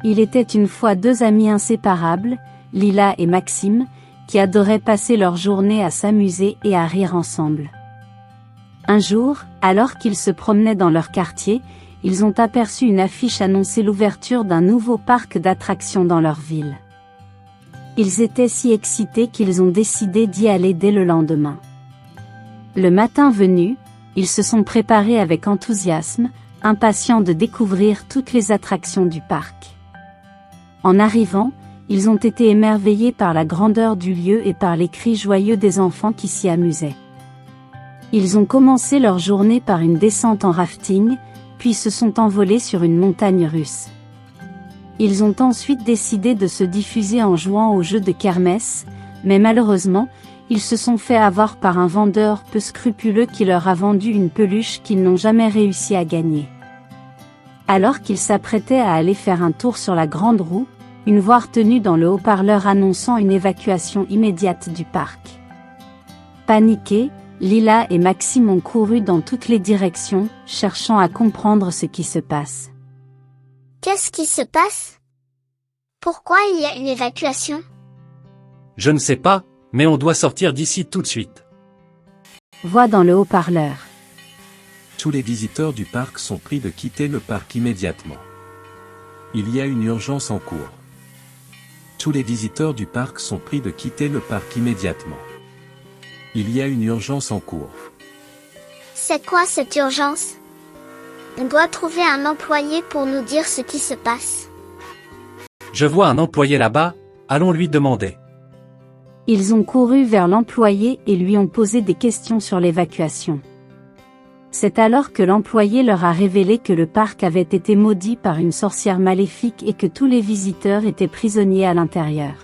Il était une fois deux amis inséparables, Lila et Maxime, qui adoraient passer leur journée à s'amuser et à rire ensemble. Un jour, alors qu'ils se promenaient dans leur quartier, ils ont aperçu une affiche annoncer l'ouverture d'un nouveau parc d'attractions dans leur ville. Ils étaient si excités qu'ils ont décidé d'y aller dès le lendemain. Le matin venu, ils se sont préparés avec enthousiasme, impatients de découvrir toutes les attractions du parc. En arrivant, ils ont été émerveillés par la grandeur du lieu et par les cris joyeux des enfants qui s'y amusaient. Ils ont commencé leur journée par une descente en rafting, puis se sont envolés sur une montagne russe. Ils ont ensuite décidé de se diffuser en jouant au jeu de kermesse, mais malheureusement, ils se sont fait avoir par un vendeur peu scrupuleux qui leur a vendu une peluche qu'ils n'ont jamais réussi à gagner. Alors qu'ils s'apprêtaient à aller faire un tour sur la grande roue, une voix retenue dans le haut-parleur annonçant une évacuation immédiate du parc. Paniqués, Lila et Maxime ont couru dans toutes les directions, cherchant à comprendre ce qui se passe. Qu'est-ce qui se passe? Pourquoi il y a une évacuation? Je ne sais pas, mais on doit sortir d'ici tout de suite. Voix dans le haut-parleur. Tous les visiteurs du parc sont priés de quitter le parc immédiatement. Il y a une urgence en cours. Tous les visiteurs du parc sont priés de quitter le parc immédiatement. Il y a une urgence en cours. C'est quoi cette urgence? On doit trouver un employé pour nous dire ce qui se passe. Je vois un employé là-bas, allons lui demander. Ils ont couru vers l'employé et lui ont posé des questions sur l'évacuation. C'est alors que l'employé leur a révélé que le parc avait été maudit par une sorcière maléfique et que tous les visiteurs étaient prisonniers à l'intérieur.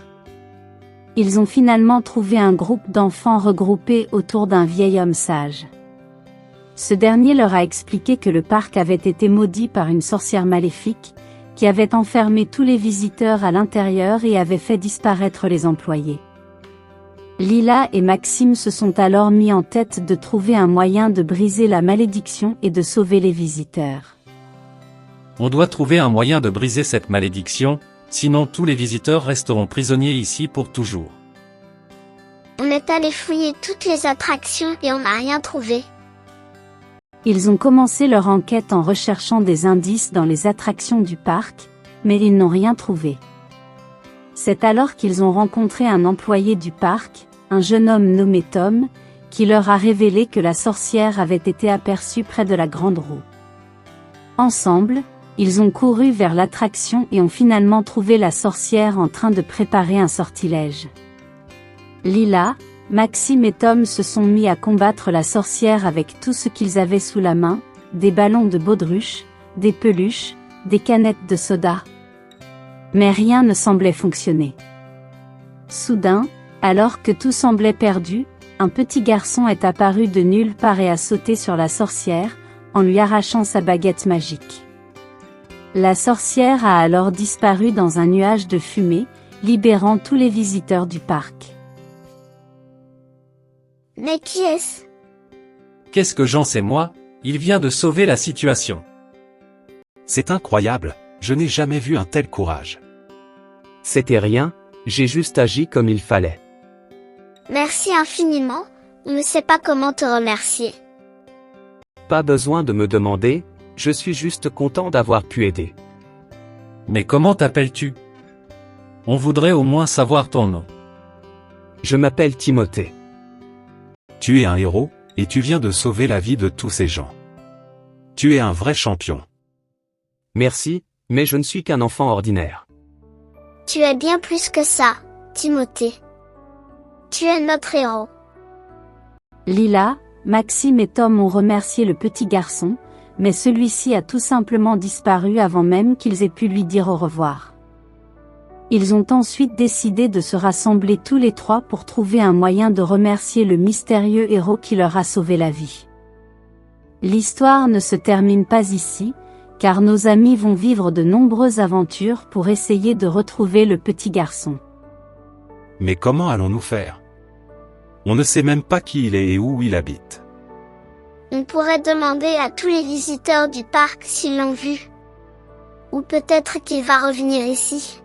Ils ont finalement trouvé un groupe d'enfants regroupés autour d'un vieil homme sage. Ce dernier leur a expliqué que le parc avait été maudit par une sorcière maléfique, qui avait enfermé tous les visiteurs à l'intérieur et avait fait disparaître les employés. Lila et Maxime se sont alors mis en tête de trouver un moyen de briser la malédiction et de sauver les visiteurs. On doit trouver un moyen de briser cette malédiction, sinon tous les visiteurs resteront prisonniers ici pour toujours. On est allé fouiller toutes les attractions et on n'a rien trouvé. Ils ont commencé leur enquête en recherchant des indices dans les attractions du parc, mais ils n'ont rien trouvé. C'est alors qu'ils ont rencontré un employé du parc, un jeune homme nommé Tom, qui leur a révélé que la sorcière avait été aperçue près de la grande roue. Ensemble, ils ont couru vers l'attraction et ont finalement trouvé la sorcière en train de préparer un sortilège. Lila, Maxime et Tom se sont mis à combattre la sorcière avec tout ce qu'ils avaient sous la main, des ballons de baudruche, des peluches, des canettes de soda. Mais rien ne semblait fonctionner. Soudain, alors que tout semblait perdu, un petit garçon est apparu de nulle part et a sauté sur la sorcière, en lui arrachant sa baguette magique. La sorcière a alors disparu dans un nuage de fumée, libérant tous les visiteurs du parc. Mais qui est-ce? Qu'est-ce que j'en sais moi? Il vient de sauver la situation. C'est incroyable, je n'ai jamais vu un tel courage. C'était rien, j'ai juste agi comme il fallait. Merci infiniment, on ne sait pas comment te remercier. Pas besoin de me demander, je suis juste content d'avoir pu aider. Mais comment t'appelles-tu? On voudrait au moins savoir ton nom. Je m'appelle Timothée. Tu es un héros, et tu viens de sauver la vie de tous ces gens. Tu es un vrai champion. Merci, mais je ne suis qu'un enfant ordinaire. Tu es bien plus que ça, Timothée. Tu es notre héros. Lila, Maxime et Tom ont remercié le petit garçon, mais celui-ci a tout simplement disparu avant même qu'ils aient pu lui dire au revoir. Ils ont ensuite décidé de se rassembler tous les trois pour trouver un moyen de remercier le mystérieux héros qui leur a sauvé la vie. L'histoire ne se termine pas ici, car nos amis vont vivre de nombreuses aventures pour essayer de retrouver le petit garçon. Mais comment allons-nous faire? On ne sait même pas qui il est et où il habite. On pourrait demander à tous les visiteurs du parc s'ils l'ont vu. Ou peut-être qu'il va revenir ici.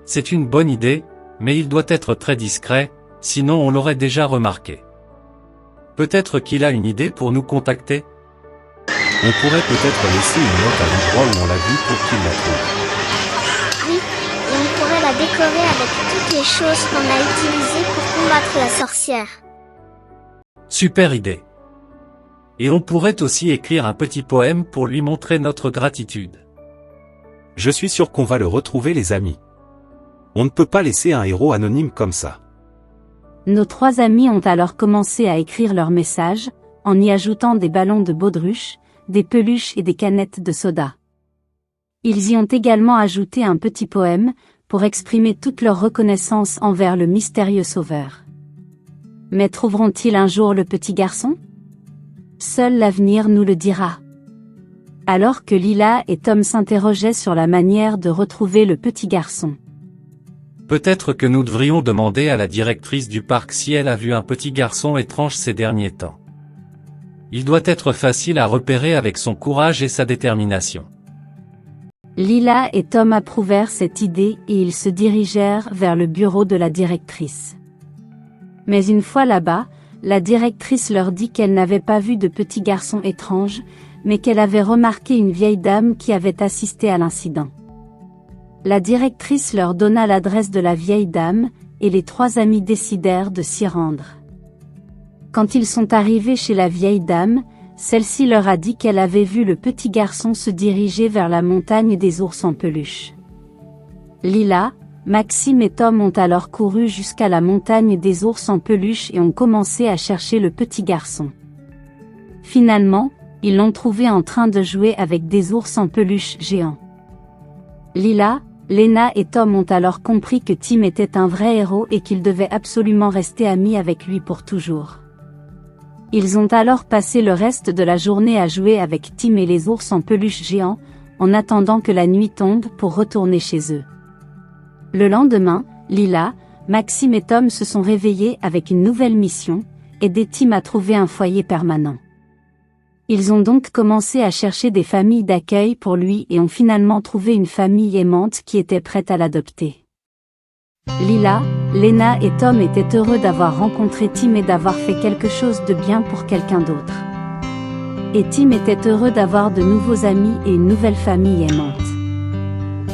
C'est une bonne idée, mais il doit être très discret, sinon on l'aurait déjà remarqué. Peut-être qu'il a une idée pour nous contacter? On pourrait peut-être laisser une note à l'endroit où on l'a vu pour qu'il la trouve. Oui, et on pourrait la décorer avec toutes les choses qu'on a utilisées pour combattre la sorcière. Super idée. Et on pourrait aussi écrire un petit poème pour lui montrer notre gratitude. Je suis sûr qu'on va le retrouver les amis. On ne peut pas laisser un héros anonyme comme ça. Nos 3 amis ont alors commencé à écrire leur message, en y ajoutant des ballons de baudruche, des peluches et des canettes de soda. Ils y ont également ajouté un petit poème, pour exprimer toute leur reconnaissance envers le mystérieux sauveur. Mais trouveront-ils un jour le petit garçon? Seul l'avenir nous le dira. Alors que Lila et Tom s'interrogeaient sur la manière de retrouver le petit garçon. Peut-être que nous devrions demander à la directrice du parc si elle a vu un petit garçon étrange ces derniers temps. Il doit être facile à repérer avec son courage et sa détermination. Lila et Tom approuvèrent cette idée et ils se dirigèrent vers le bureau de la directrice. Mais une fois là-bas, la directrice leur dit qu'elle n'avait pas vu de petit garçon étrange, mais qu'elle avait remarqué une vieille dame qui avait assisté à l'incident. La directrice leur donna l'adresse de la vieille dame, et les 3 amis décidèrent de s'y rendre. Quand ils sont arrivés chez la vieille dame, celle-ci leur a dit qu'elle avait vu le petit garçon se diriger vers la montagne des ours en peluche. Lila, Maxime et Tom ont alors couru jusqu'à la montagne des ours en peluche et ont commencé à chercher le petit garçon. Finalement, ils l'ont trouvé en train de jouer avec des ours en peluche géants. Lila, Lena et Tom ont alors compris que Tim était un vrai héros et qu'ils devaient absolument rester amis avec lui pour toujours. Ils ont alors passé le reste de la journée à jouer avec Tim et les ours en peluche géants, en attendant que la nuit tombe pour retourner chez eux. Le lendemain, Lila, Maxime et Tom se sont réveillés avec une nouvelle mission, aider Tim à trouver un foyer permanent. Ils ont donc commencé à chercher des familles d'accueil pour lui et ont finalement trouvé une famille aimante qui était prête à l'adopter. Lila, Lena et Tom étaient heureux d'avoir rencontré Tim et d'avoir fait quelque chose de bien pour quelqu'un d'autre. Et Tim était heureux d'avoir de nouveaux amis et une nouvelle famille aimante.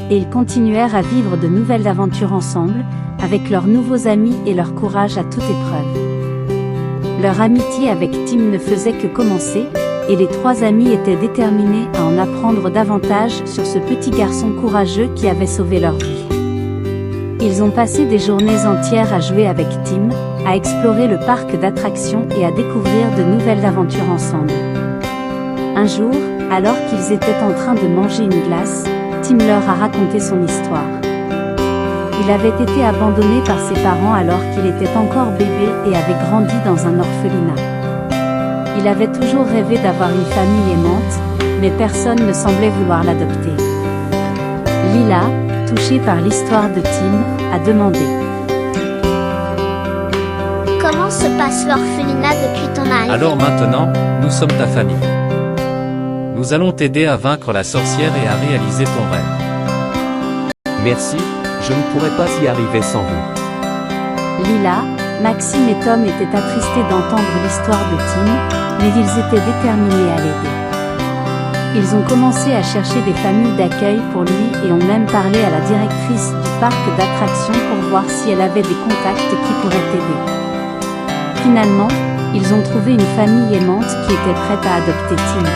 Et ils continuèrent à vivre de nouvelles aventures ensemble, avec leurs nouveaux amis et leur courage à toute épreuve. Leur amitié avec Tim ne faisait que commencer, et les 3 amis étaient déterminés à en apprendre davantage sur ce petit garçon courageux qui avait sauvé leur vie. Ils ont passé des journées entières à jouer avec Tim, à explorer le parc d'attractions et à découvrir de nouvelles aventures ensemble. Un jour, alors qu'ils étaient en train de manger une glace, Tim leur a raconté son histoire. Il avait été abandonné par ses parents alors qu'il était encore bébé et avait grandi dans un orphelinat. Il avait toujours rêvé d'avoir une famille aimante, mais personne ne semblait vouloir l'adopter. Lila, touchée par l'histoire de Tim, a demandé. Comment se passe l'orphelinat depuis ton arrivée? Alors maintenant, nous sommes ta famille. Nous allons t'aider à vaincre la sorcière et à réaliser ton rêve. Merci, je ne pourrais pas y arriver sans vous. Lila, Maxime et Tom étaient attristés d'entendre l'histoire de Tim, mais ils étaient déterminés à l'aider. Ils ont commencé à chercher des familles d'accueil pour lui et ont même parlé à la directrice du parc d'attractions pour voir si elle avait des contacts qui pourraient t'aider. Finalement, ils ont trouvé une famille aimante qui était prête à adopter Tim.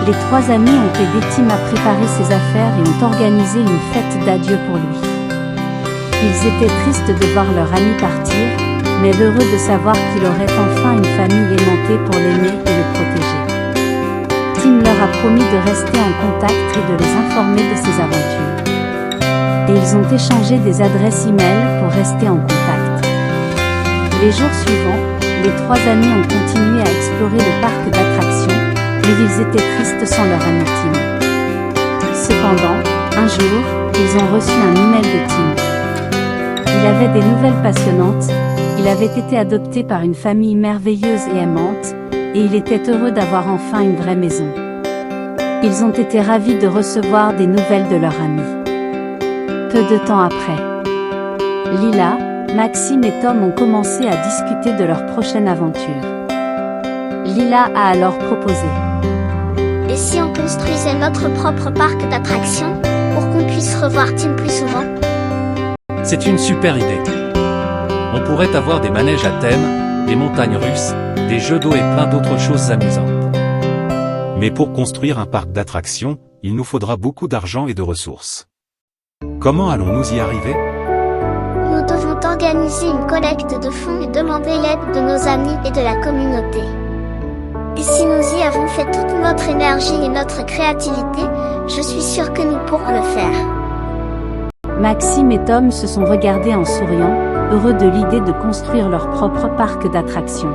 Les 3 amis ont aidé Tim à préparer ses affaires et ont organisé une fête d'adieu pour lui. Ils étaient tristes de voir leur ami partir, mais heureux de savoir qu'il aurait enfin une famille aimantée pour l'aimer et le protéger. Tim leur a promis de rester en contact et de les informer de ses aventures. Et ils ont échangé des adresses e-mail pour rester en contact. Les jours suivants, les 3 amis ont continué à explorer le parc d'attractions, mais ils étaient tristes sans leur ami Tim. Cependant, un jour, ils ont reçu un email de Tim. Il avait des nouvelles passionnantes, il avait été adopté par une famille merveilleuse et aimante, et il était heureux d'avoir enfin une vraie maison. Ils ont été ravis de recevoir des nouvelles de leur ami. Peu de temps après, Lila, Maxime et Tom ont commencé à discuter de leur prochaine aventure. Lila a alors proposé. Et si on construisait notre propre parc d'attractions, pour qu'on puisse revoir Tim plus souvent? C'est une super idée. On pourrait avoir des manèges à thème, des montagnes russes, des jeux d'eau et plein d'autres choses amusantes. Mais pour construire un parc d'attractions, il nous faudra beaucoup d'argent et de ressources. Comment allons-nous y arriver? Nous devons organiser une collecte de fonds et demander l'aide de nos amis et de la communauté. Et si nous y avons fait toute notre énergie et notre créativité, je suis sûre que nous pourrons le faire. Maxime et Tom se sont regardés en souriant, heureux de l'idée de construire leur propre parc d'attractions.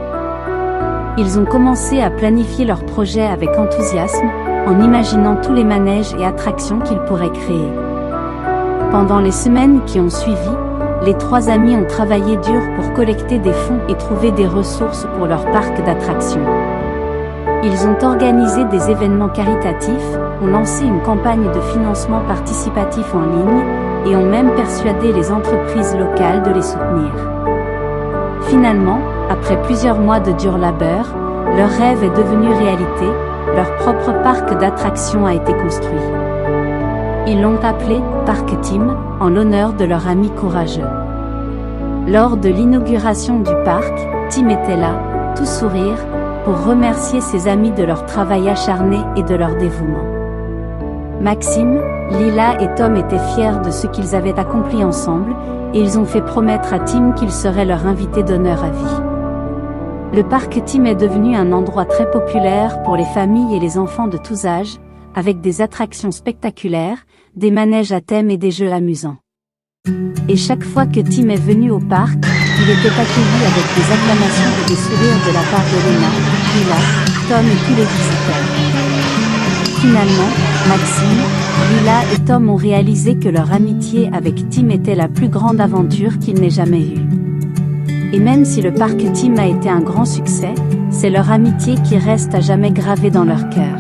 Ils ont commencé à planifier leur projet avec enthousiasme, en imaginant tous les manèges et attractions qu'ils pourraient créer. Pendant les semaines qui ont suivi, les trois amis ont travaillé dur pour collecter des fonds et trouver des ressources pour leur parc d'attractions. Ils ont organisé des événements caritatifs, ont lancé une campagne de financement participatif en ligne, et ont même persuadé les entreprises locales de les soutenir. Finalement, après plusieurs mois de dur labeur, leur rêve est devenu réalité, leur propre parc d'attractions a été construit. Ils l'ont appelé « Parc Tim » en l'honneur de leur ami courageux. Lors de l'inauguration du parc, Tim était là, tout sourire, pour remercier ses amis de leur travail acharné et de leur dévouement. Maxime, Lila et Tom étaient fiers de ce qu'ils avaient accompli ensemble, et ils ont fait promettre à Tim qu'il serait leur invité d'honneur à vie. Le parc Tim est devenu un endroit très populaire pour les familles et les enfants de tous âges, avec des attractions spectaculaires, des manèges à thème et des jeux amusants. Et chaque fois que Tim est venu au parc, il était accueilli avec des acclamations et des sourires de la part de Lena, Lila, Tom et tous les visiteurs. Finalement, Maxime, Lila et Tom ont réalisé que leur amitié avec Tim était la plus grande aventure qu'ils n'aient jamais eue. Et même si le parc Tim a été un grand succès, c'est leur amitié qui reste à jamais gravée dans leur cœur.